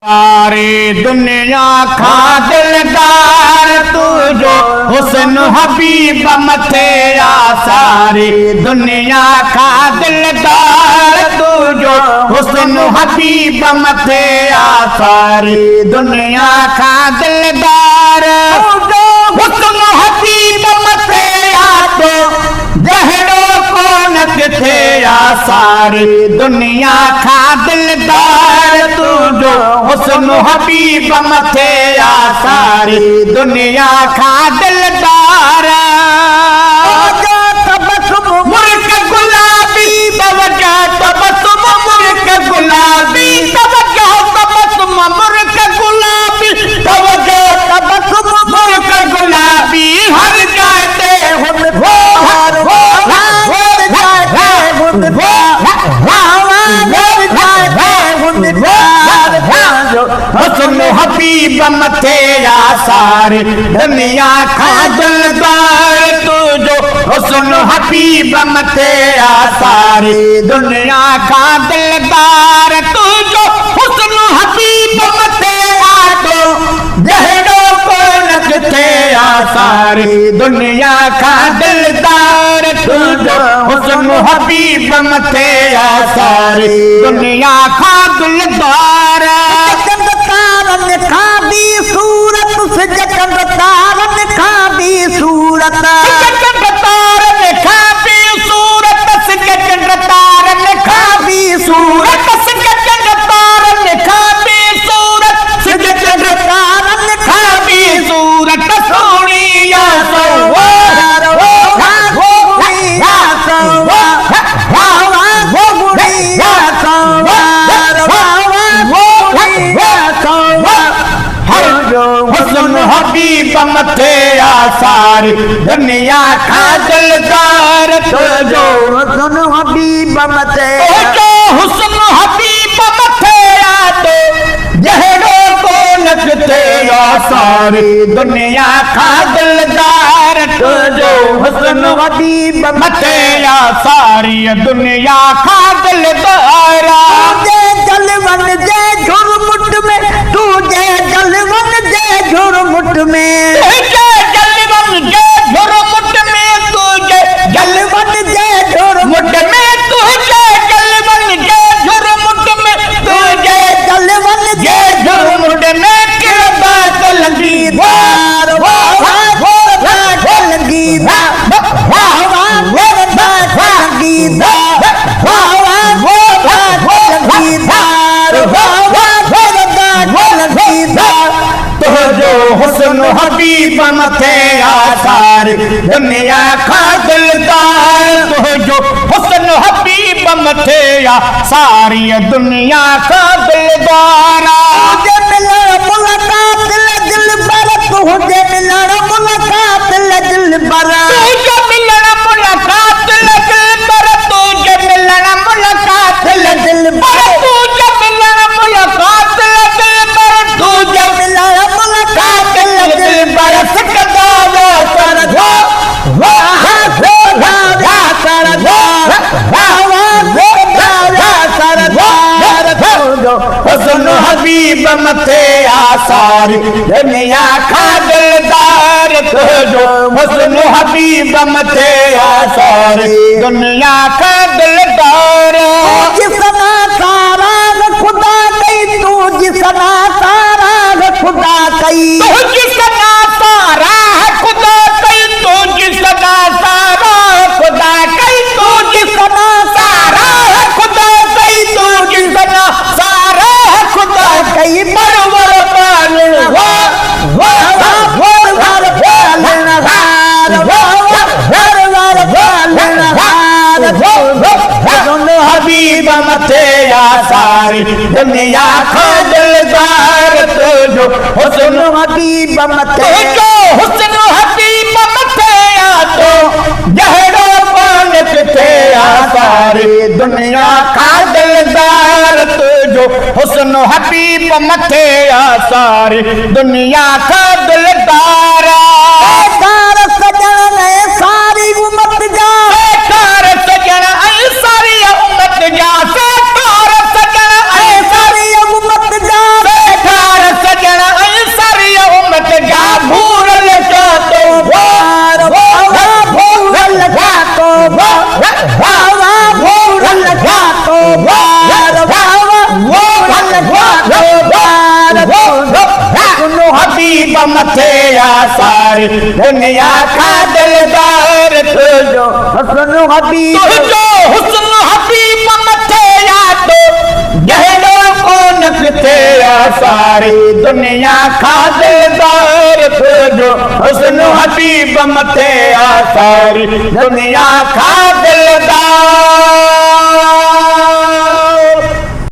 सारी दुनिया खा दिलदार तू जो हुस्न हबीब मथे आ। सारी दुनिया खा दिलदार तू जो हुस्न हबीब मथे आ। सारी दुनिया खा दिलदार हुस्न हबीब मथे आ तो जहड़ो कोन किथे आ। सारी दुनिया खा दिलदार तू जो हुस्न हबीब मथे आ। सारी दुनिया खा दिलदार मुल्क गुलाबी तवज्जो तबस्सुम मुल्क गुलाबी तवज्जो तबस्सुम मुल्क गुलाबी तवज्जो तबस्सुम मुल्क गुलाबी हर जाते हो हर हुस्न हबीब मथे आ। सारी दुनिया खा दिलदार तू जो हुस्न हबीब मथे आ। सारी दुनिया खा दिलदार तू जो हुस्न हबीब मथे आ तो जहड़ो कोन किथे आ। सारी दुनिया खा दिलदार तू जो हुस्न हबीब मथे आ। सारी दुनिया खा दिलदार खाबी सूरत सजकन तारन खाबी सूरत तारन खाबी सूरत सजकन तारन खाबी सूरत सजकन तारन खाबी सूरत सजकन तारन खाबी सूरत सोनिया सवार हो गुड़िया सवार हो गुड़िया सवार हुस्न हबीब मथे आ। सारी दुनिया खा दिलदार तो जो हुस्न हबीब मथे जो हुस्न हबीब मथे आ तो जहड़ो कोन किथे आ। सारी दुनिया खा दिलदार तो जो हुस्न हबीब मथे आ। सारी दुनिया खा दिलदार जलवन जे झुरमुट में तू जे जलवन जे झुरमुट में जलवन जे झुरमुट में तू जे जलवन जे झुरमुट में तू जे जलवन जे झुरमुट में तू जे जलवन जे झुरमुट में किरदार लगी धार लगी हुस्न हबीब मथे आ। सारी दुनिया खा दिलदार तो जो हुस्न हबीब मथे आ। सारी दुनिया खा दिलदार तुझे मिलन मुलाकात दिल बर तुझे मिलन मुलाकात दिल बर तुझे मिलन मुलाकात दिल बर तुझे मिलन मुलाकात दिल बर तुझे मिलन मुलाकात दिल बर तुझे मिलन मुलाकात दिल बर सकदा वो कर दो हुस्न हबीब मथे आ। सारी दुनिया खा दिलदार तो जो हुस्न हबीब मथे आ। सारी दुनिया खा दिलदार जिसना सारा खुदा कई तू जिसना सारा खुदा कई तू जिसना सारा खुदा कई तू जिसना सारा खुदा कई तू जिसना सारा खुदा कई तू जिसना सारा खुदा कई बरवर पालन हबीब मथे आ। सारी दुनिया खा दिलदार तो जो हुस्न हबीब मथे जो हुस्न हबीब मथे आ तो जहड़ो कोन किथे आ। सारी दुनिया खा दिलदार तो जो हुस्न हबीब मथे आ। सारी दुनिया खा दिलदार सजन सारी उम्मत जा सजन सारी उम्मत जा सजन सारी उम्मत जा मथे आ सारी दुनिया का दिलदार तुझो हुस्न हबीब तुझो हुस्न हबीब मथे आ तो गहलो कौन किथे आ सारी दुनिया का दिलदार तुझो हुस्न हबीब मथे आ सारी दुनिया का दिलदार